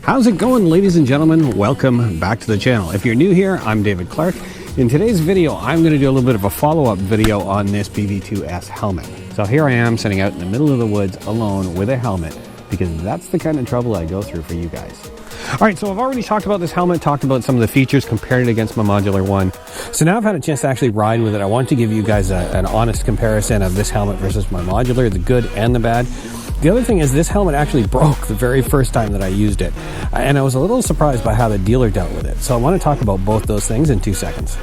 How's it going, ladies and gentlemen? Welcome back to the channel. If you're new here, I'm David Clark. In today's video, I'm going to do a little bit of a follow-up video on this BV2S helmet. So here I am sitting out in the middle of the woods alone with a helmet because that's the kind of trouble I go through for you guys. All right, so I've already talked about this helmet, talked about some of the features, compared it against my modular one. So now I've had a chance to actually ride with it. I want to give you guys an honest comparison of this helmet versus my modular, the good and the bad. The other thing is this helmet actually broke the very first time that I used it. And I was a little surprised by how the dealer dealt with it. So I want to talk about both those things in 2 seconds.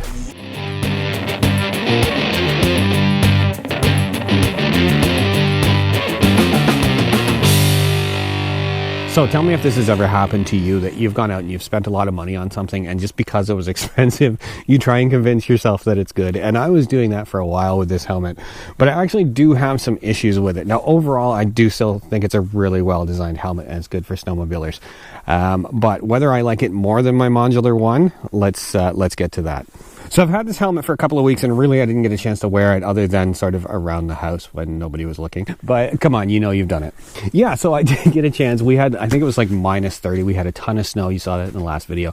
So tell me if this has ever happened to you, that you've gone out and you've spent a lot of money on something, and just because it was expensive, you try and convince yourself that it's good. And I was doing that for a while with this helmet, but I actually do have some issues with it. Now, overall, I do still think it's a really well-designed helmet and it's good for snowmobilers. But whether I like it more than my modular one, let's get to that. So I've had this helmet for a couple of weeks, and really I didn't get a chance to wear it other than sort of around the house when nobody was looking. But come on, you know you've done it. Yeah, so I did get a chance. We had, I think it was like minus 30. We had a ton of snow. You saw that in the last video.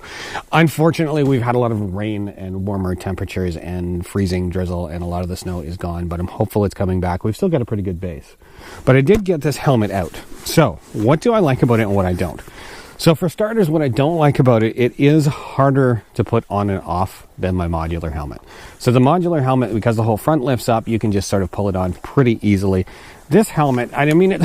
Unfortunately, we've had a lot of rain and warmer temperatures and freezing drizzle, and a lot of the snow is gone, but I'm hopeful it's coming back. We've still got a pretty good base. But I did get this helmet out. So what do I like about it and what I don't? So for starters, what I don't like about it, it is harder to put on and off than my modular helmet. So the modular helmet, because the whole front lifts up, you can just sort of pull it on pretty easily. This helmet, I mean,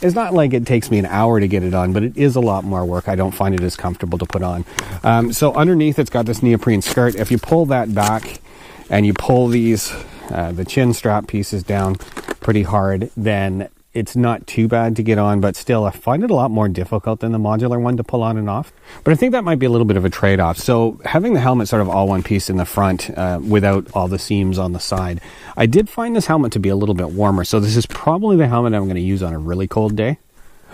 it's not like it takes me an hour to get it on, but it is a lot more work. I don't find it as comfortable to put on. So underneath, it's got this neoprene skirt. If you pull that back and you pull these, the chin strap pieces down pretty hard, then it's not too bad to get on, but still I find it a lot more difficult than the modular one to pull on and off. But I think that might be a little bit of a trade-off. So having the helmet sort of all one piece in the front without all the seams on the side, I did find this helmet to be a little bit warmer. So this is probably the helmet I'm going to use on a really cold day.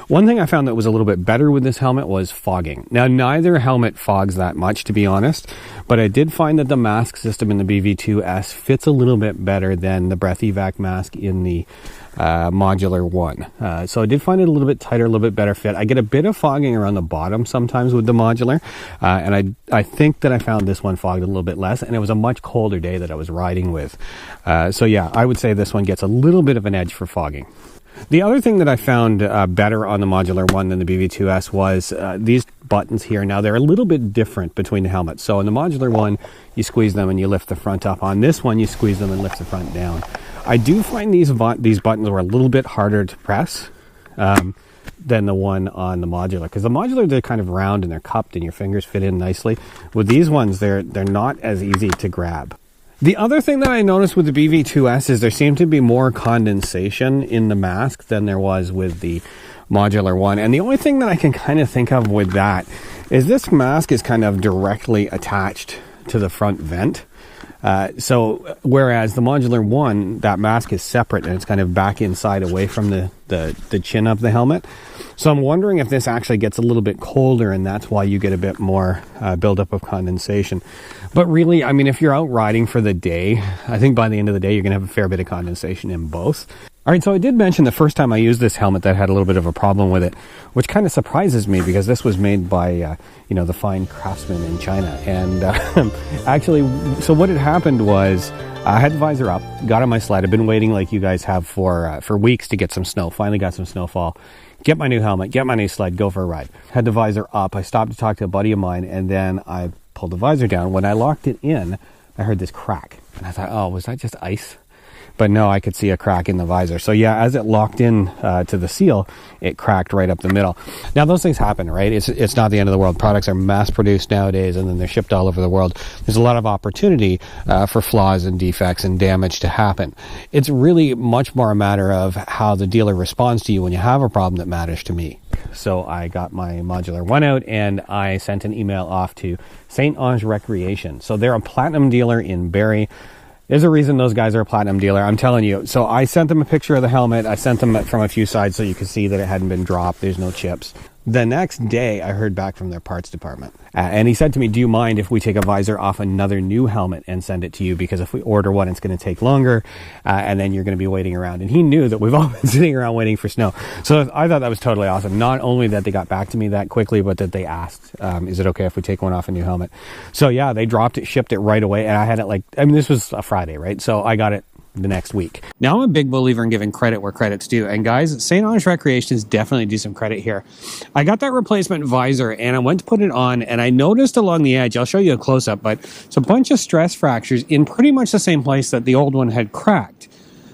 One thing I found that was a little bit better with this helmet was fogging. Now, neither helmet fogs that much, to be honest, but I did find that the mask system in the BV2S fits a little bit better than the breath evac mask in the modular one. So I did find it a little bit tighter, a little bit better fit. I get a bit of fogging around the bottom sometimes with the modular, and I think that I found this one fogged a little bit less, and it was a much colder day that I was riding with. So yeah, I would say this one gets a little bit of an edge for fogging. The other thing that I found better on the modular one than the BV2S was these buttons here. Now, they're a little bit different between the helmets. So in the modular one, you squeeze them and you lift the front up. On this one, you squeeze them and lift the front down. I do find these buttons were a little bit harder to press than the one on the modular. Because the modular, they're kind of round and they're cupped and your fingers fit in nicely. With these ones, they're not as easy to grab. The other thing that I noticed with the BV2S is there seemed to be more condensation in the mask than there was with the modular one. And the only thing that I can kind of think of with that is this mask is kind of directly attached to the front vent. So whereas the modular one, that mask is separate and it's kind of back inside away from the chin of the helmet. So I'm wondering if this actually gets a little bit colder and that's why you get a bit more buildup of condensation. But really, I mean, if you're out riding for the day, I think by the end of the day, you're going to have a fair bit of condensation in both. All right, so I did mention the first time I used this helmet that I had a little bit of a problem with it, which kind of surprises me because this was made by, the fine craftsmen in China. And actually, so what had happened was I had the visor up, got on my sled. I've been waiting like you guys have for weeks to get some snow. Finally got some snowfall. Get my new helmet, get my new sled, go for a ride. Had the visor up. I stopped to talk to a buddy of mine, and then I pulled the visor down. When I locked it in, I heard this crack. And I thought, oh, was that just ice? But no, I could see a crack in the visor. So yeah, as it locked in to the seal, it cracked right up the middle. Now those things happen, right? It's not the end of the world. Products are mass produced nowadays and then they're shipped all over the world. There's a lot of opportunity for flaws and defects and damage to happen. It's really much more a matter of how the dealer responds to you when you have a problem that matters to me. So I got my modular one out and I sent an email off to Onge Recreation. So they're a platinum dealer in Barrie. There's a reason those guys are a platinum dealer, I'm telling you. So I sent them a picture of the helmet. I sent them from a few sides so you could see that it hadn't been dropped. There's no chips. The next day, I heard back from their parts department. And he said to me, do you mind if we take a visor off another new helmet and send it to you? Because if we order one, it's going to take longer, and then you're going to be waiting around. And he knew that we've all been sitting around waiting for snow. So I thought that was totally awesome. Not only that they got back to me that quickly, but that they asked, is it okay if we take one off a new helmet? So yeah, they dropped it, shipped it right away. And I had it this was a Friday, right? So I got it the next week. Now, I'm a big believer in giving credit where credit's due. And guys, St. Onge Recreation is definitely do some credit here. I got that replacement visor and I went to put it on and I noticed along the edge, I'll show you a close-up, but it's a bunch of stress fractures in pretty much the same place that the old one had cracked.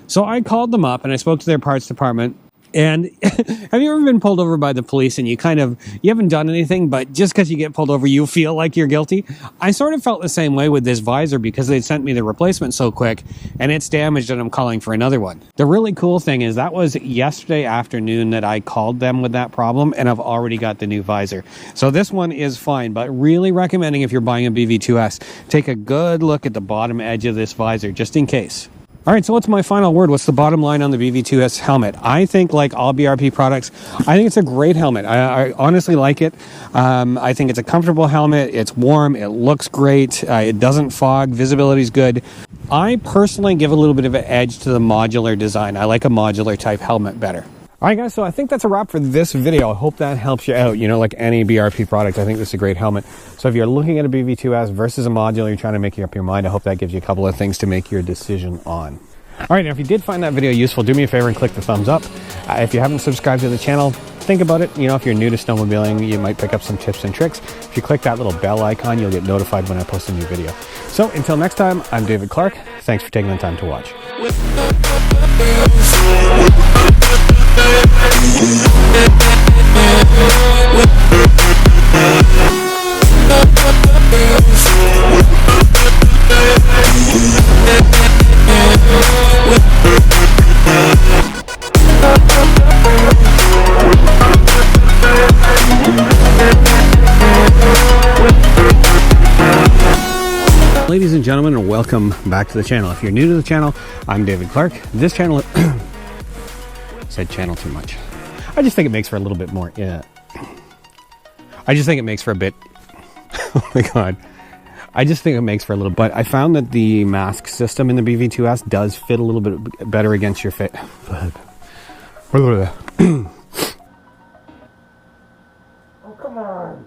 So I called them up and I spoke to their parts department. And have you ever been pulled over by the police and you haven't done anything, but just because you get pulled over, you feel like you're guilty? I sort of felt the same way with this visor because they sent me the replacement so quick and it's damaged and I'm calling for another one. The really cool thing is that was yesterday afternoon that I called them with that problem and I've already got the new visor. So this one is fine, but really recommending if you're buying a BV2S, take a good look at the bottom edge of this visor just in case. All right, so what's my final word? What's the bottom line on the BV2S helmet? I think, like all BRP products, I think it's a great helmet. I honestly like it. I think it's a comfortable helmet. It's warm. It looks great. It doesn't fog. Visibility's good. I personally give a little bit of an edge to the modular design. I like a modular type helmet better. All right, guys, so I think that's a wrap for this video. I hope that helps you out. You know, like any BRP product, I think this is a great helmet. So if you're looking at a BV2S versus a modular, you're trying to make up your mind, I hope that gives you a couple of things to make your decision on. All right, now if you did find that video useful, do me a favor and click the thumbs up. If you haven't subscribed to the channel, think about it. You know, if you're new to snowmobiling, you might pick up some tips and tricks. If you click that little bell icon, you'll get notified when I post a new video. So until next time, I'm David Clark. Thanks for taking the time to watch. Ladies and gentlemen, and welcome back to the channel. If you're new to the channel, I'm David Clark. This channel said channel too much. I just think it makes for a little bit more. Yeah. I just think it makes for a bit. Oh my god. I just think it makes for a little. But I found that the mask system in the BV2S does fit a little bit better against your fit. Oh come on.